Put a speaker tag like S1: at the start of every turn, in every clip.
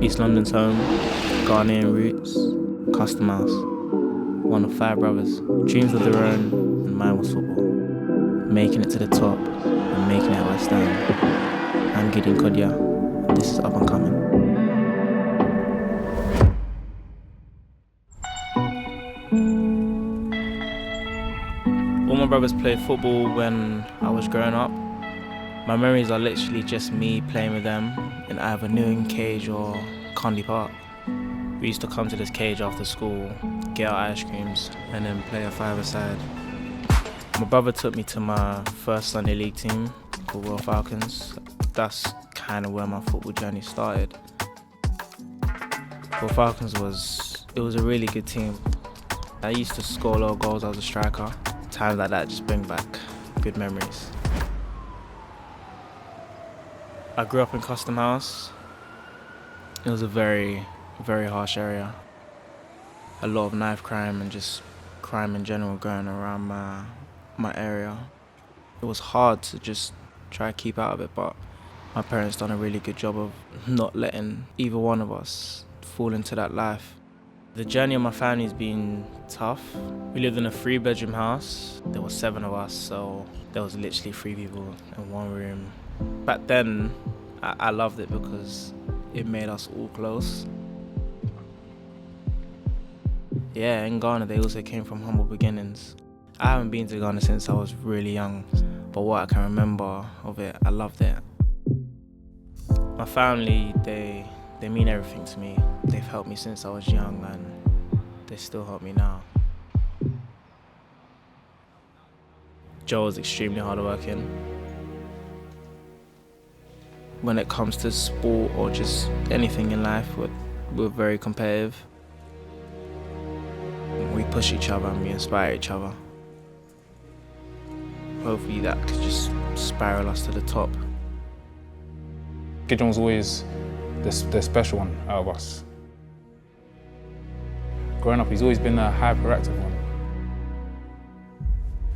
S1: East London's home, Ghanaian roots, custom house. One of 5 brothers, dreams of their own, and mine was football. Making it to the top and making it at West Ham. I'm Gideon Kodua, and this is Up and Coming. All my brothers played football when I was growing up. My memories are literally just me playing with them in either Newing Cage or Condy Park. We used to come to this cage after school, get our ice creams, and then play a five-a-side. My brother took me to my first Sunday league team called Ward-Falcons. That's kind of where my football journey started. Ward-Falcons was a really good team. I used to score a lot of goals. I was a striker. Times like that just bring back good memories. I grew up in Custom House. It was a very, very harsh area. A lot of knife crime and just crime in general going around my area. It was hard to just try to keep out of it, but my parents done a really good job of not letting either one of us fall into that life. The journey of my family's been tough. We lived in a 3-bedroom house. There were 7 of us, so there was literally 3 people in one room. Back then, I loved it because it made us all close. Yeah, in Ghana, they also came from humble beginnings. I haven't been to Ghana since I was really young, but what I can remember of it, I loved it. My family, they mean everything to me. They've helped me since I was young and they still help me now. Joe is extremely hardworking. When it comes to sport or just anything in life, we're very competitive. We push each other and we inspire each other. Hopefully that could just spiral us to the top.
S2: Gideon was always the special one out of us. Growing up, he's always been a hyperactive one.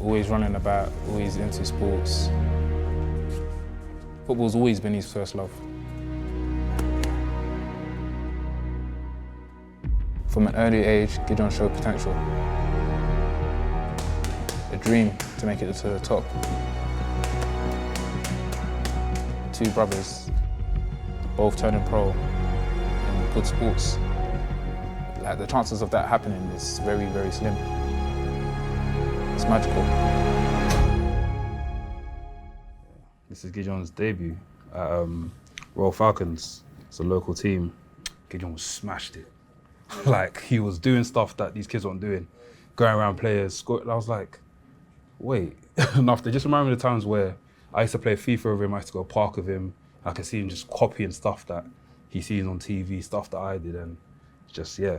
S2: Always running about, always into sports. Football's always been his first love. From an early age, Gideon showed potential. A dream to make it to the top. 2 brothers, both turning pro in good sports. Like, the chances of that happening is very, very slim. It's magical.
S3: This is Gideon's debut at Royal Falcons. It's a local team. Gideon smashed it. Like, he was doing stuff that these kids weren't doing. Going around players, scoring. I was like, wait. And after, just remember the times where I used to play FIFA with him, I used to go park with him. I could see him just copying stuff that he sees on TV, stuff that I did, and just, yeah,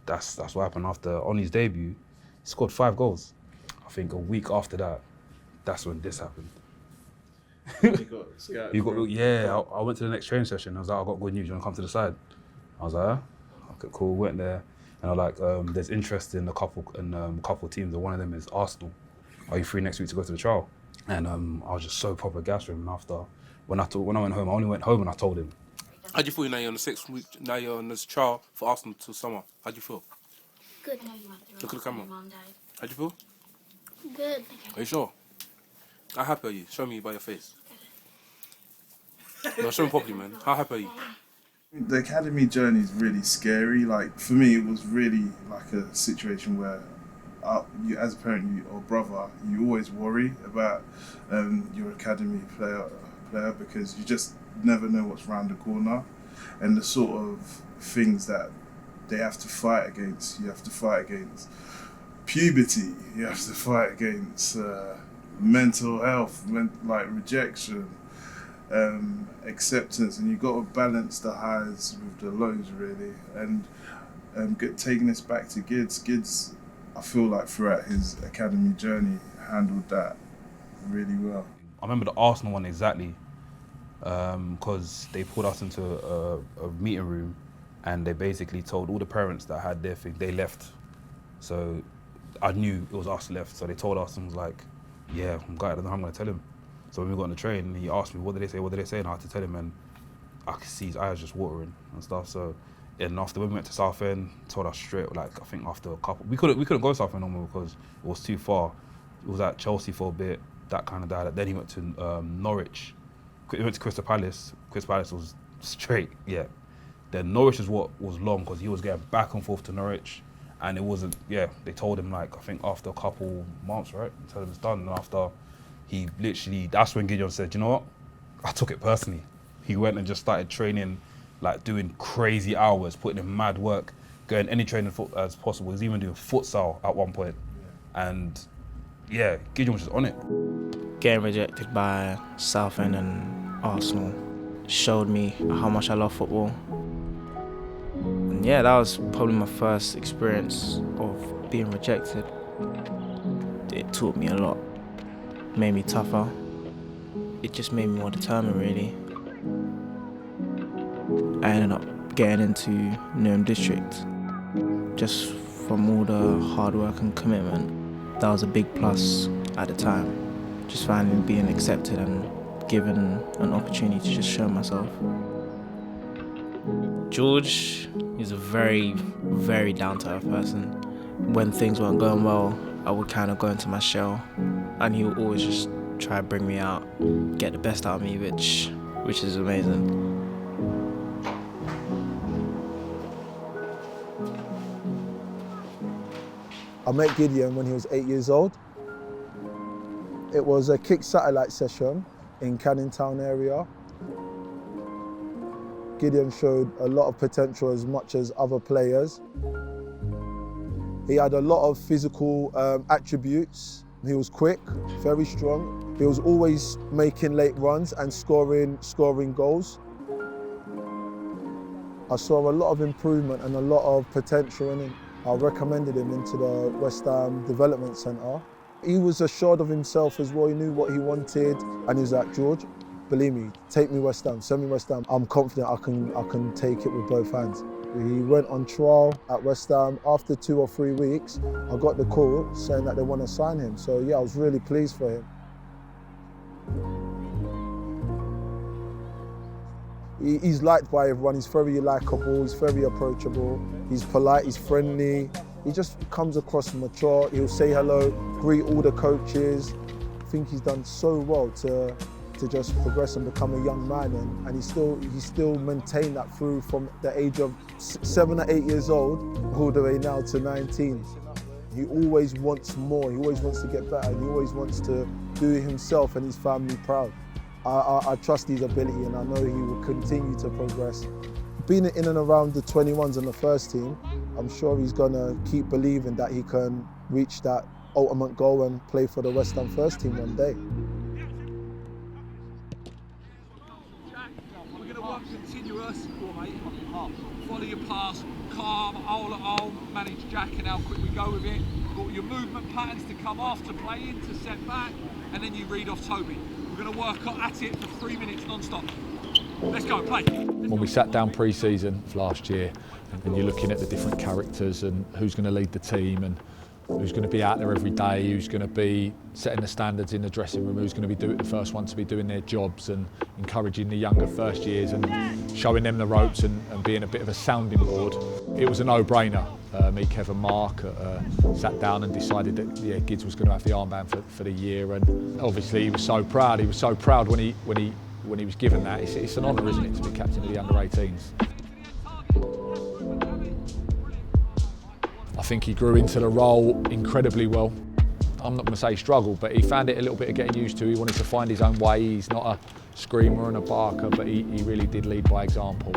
S3: that's what happened. After, on his debut, he scored 5 goals. I think a week after that, that's when this happened. I went to the next training session. I was like, I got good news, you want to come to the side? I was like, okay, cool, went there. And I was like, there's interest in a couple teams, and one of them is Arsenal. Are you free next week to go to the trial? And I was just so proper gassed with him. And after, when I went home, I only went home and I told him.
S4: How do you feel now you're on the 6th week, now you're on this trial for Arsenal till summer? How do you feel?
S5: Good.
S4: Look at the camera. How do you feel?
S5: Good.
S4: Are you sure? How happy are you? Show me by your face. No, show me properly, man. How happy are you?
S6: The academy journey is really scary. Like, for me, it was really like a situation where you, as a parent or brother, you always worry about your academy player because you just never know what's around the corner, and the sort of things that they have to fight against. You have to fight against puberty. You have to fight against mental health, like rejection, acceptance, and you've got to balance the highs with the lows, really. And taking this back to Gids, I feel like throughout his academy journey, handled that really well.
S3: I remember the Arsenal one exactly, because they pulled us into a meeting room and they basically told all the parents that had their thing, they left. So I knew it was us left, so they told us and was like, yeah, I don't know how I'm going to tell him. So when we got on the train, he asked me, what did they say? And I had to tell him, and I could see his eyes just watering and stuff. So, and after when we went to Southend, told us straight, like I think after a couple, we couldn't go to Southend no more because it was too far. It was at Chelsea for a bit, that kind of died. Then he went to Norwich. He went to Crystal Palace. Crystal Palace was straight, yeah. Then Norwich is what was long because he was getting back and forth to Norwich, and it wasn't. Yeah, they told him like I think after a couple months, right? They told him it's done. And after he literally, that's when Gideon said, you know what? I took it personally. He went and just started training, like doing crazy hours, putting in mad work, going any training as possible. He was even doing futsal at one point. And yeah, Gideon was just on it.
S1: Getting rejected by Southend and Arsenal showed me how much I love football. And yeah, that was probably my first experience of being rejected. It taught me a lot, made me tougher. It just made me more determined, really. I ended up getting into Newham District just from all the hard work and commitment. That was a big plus at the time. Just finally being accepted and given an opportunity to just show myself. George is a very, very down-to-earth person. When things weren't going well, I would kind of go into my shell, and he would always just try to bring me out, get the best out of me, which is amazing.
S7: I met Gideon when he was 8 years old. It was a kick satellite session in Canning Town area. Gideon showed a lot of potential as much as other players. He had a lot of physical attributes. He was quick, very strong. He was always making late runs and scoring goals. I saw a lot of improvement and a lot of potential in him. I recommended him into the West Ham Development Centre. He was assured of himself as well. He knew what he wanted, and he was like, George, believe me, take me West Ham, send me West Ham. I'm confident I can take it with both hands. He went on trial at West Ham. After 2 or 3 weeks, I got the call saying that they want to sign him. So yeah, I was really pleased for him. He's liked by everyone. He's very likeable, he's very approachable, he's polite, he's friendly. He just comes across mature. He'll say hello, greet all the coaches. I think he's done so well to just progress and become a young man, and he still maintained that through from the age of 7 or 8 years old all the way now to 19. He always wants more, he always wants to get better, and he always wants to do himself and his family proud. I trust his ability, and I know he will continue to progress. Being in and around the 21s and the first team, I'm sure he's going to keep believing that he can reach that ultimate goal and play for the West Ham first team one day.
S8: We're going to work continuous. Follow your pass, calm, hole, manage Jack and how quick we go with it. Got your movement patterns to come after play, intercept back, and then you read off Toby. We're going to work at it for 3 minutes non-stop. Let's go, play.
S9: When we sat down pre-season last year, and you're looking at the different characters and who's going to lead the team and who's going to be out there every day, who's going to be setting the standards in the dressing room, who's going to be the first one to be doing their jobs and encouraging the younger first years and showing them the ropes and being a bit of a sounding board. It was a no-brainer. Me, Kevin, Mark sat down and decided that Gids was going to have the armband for the year, and obviously he was so proud. He was so proud when he was given that. It's an honour, isn't it, to be captain of the under-18s. I think he grew into the role incredibly well. I'm not going to say struggle, but he found it a little bit of getting used to. He wanted to find his own way. He's not a screamer and a barker, but he really did lead by example.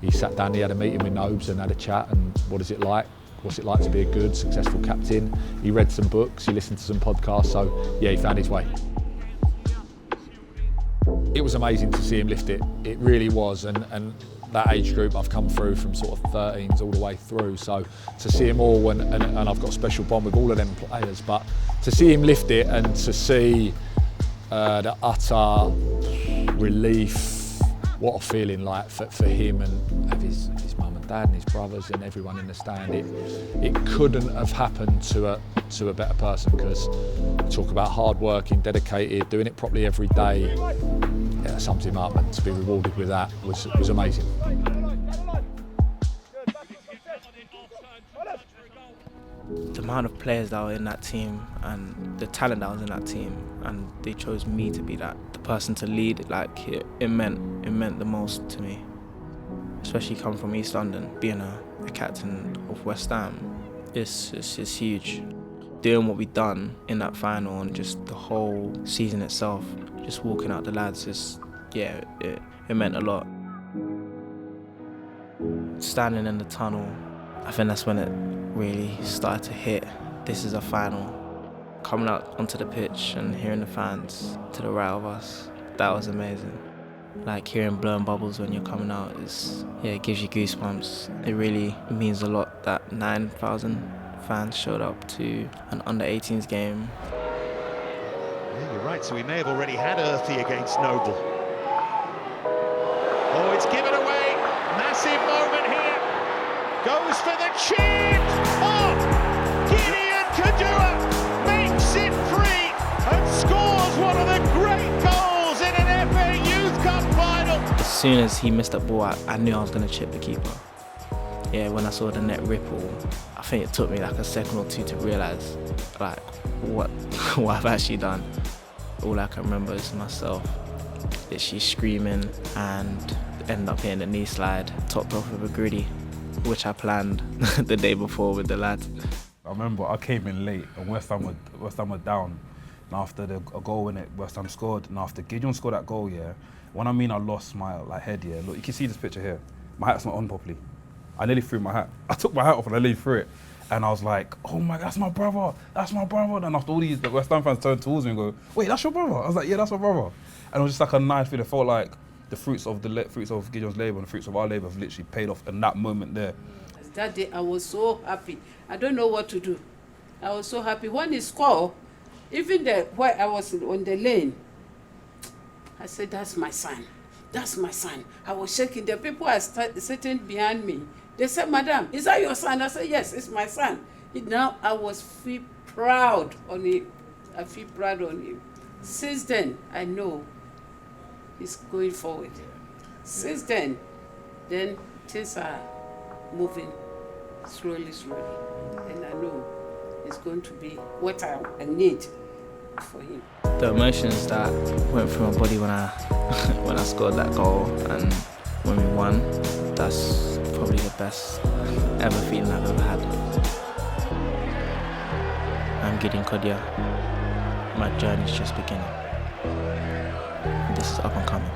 S9: He sat down, he had a meeting with Nobes and had a chat, and what is it like? What's it like to be a good, successful captain? He read some books, he listened to some podcasts, so yeah, he found his way. It was amazing to see him lift it. It really was, and that age group I've come through from sort of 13s all the way through, so to see him all, and I've got a special bond with all of them players, but to see him lift it and to see the utter relief, what a feeling like for him, and have his mum and dad and his brothers and everyone in the stand. It couldn't have happened to a better person, because talk about hard working, dedicated, doing it properly every day. that sums him up, and to be rewarded with that was amazing.
S1: The amount of players that were in that team and the talent that was in that team, and they chose me to be the person to lead. Like it meant the most to me, especially coming from East London, being a captain of West Ham. It's huge. Doing what we done in that final and just the whole season itself, just walking out the lads, it meant a lot. Standing in the tunnel, I think that's when it really started to hit. This is a final. Coming out onto the pitch and hearing the fans to the right of us, that was amazing. Like hearing blowing bubbles when you're coming out it gives you goosebumps. It really means a lot that 9,000 fans showed up to an under-18s game.
S10: Yeah, you're right, so we may have already had Earthy against Noble. Oh, it's given away. Massive moment here. Goes for the chip. Oh, Gideon Kodua makes it 3 and scores one of the great goals in an FA Youth Cup final.
S1: As soon as he missed that ball, I knew I was going to chip the keeper. Yeah, when I saw the net ripple, I think it took me like a second or two to realise like what I've actually done. All I can remember is myself literally screaming and end up hitting a knee slide, topped off with a gritty, which I planned the day before with the lads.
S3: I remember I came in late and West Ham were down. And after a goal in it, West Ham scored. And after Gideon scored that goal, when I mean I lost my head, look, you can see this picture here. My hat's not on properly. I nearly threw my hat. I took my hat off and I nearly threw it. And I was like, oh my God, that's my brother. And after all these, the West Ham fans turned towards me and go, wait, that's your brother? I was like, yeah, that's my brother. And it was just like a nice feeling. It felt like the fruits of Gideon's labour and the fruits of our labour have literally paid off in that moment there.
S11: That day I was so happy. I don't know what to do. I was so happy. When he scored, even where I was on the lane, I said, that's my son. That's my son. I was shaking. The people are sitting behind me. They said, Madam, is that your son? I said, yes, it's my son. Now I feel proud on him. I feel proud on him. Since then, I know he's going forward. Since then things are moving slowly. And I know it's going to be what I need for him.
S1: The emotions that went through my body when I scored that goal and when we won, that's probably the best ever feeling I've ever had. I'm Gideon Kodua. My journey's just beginning. This is up and coming.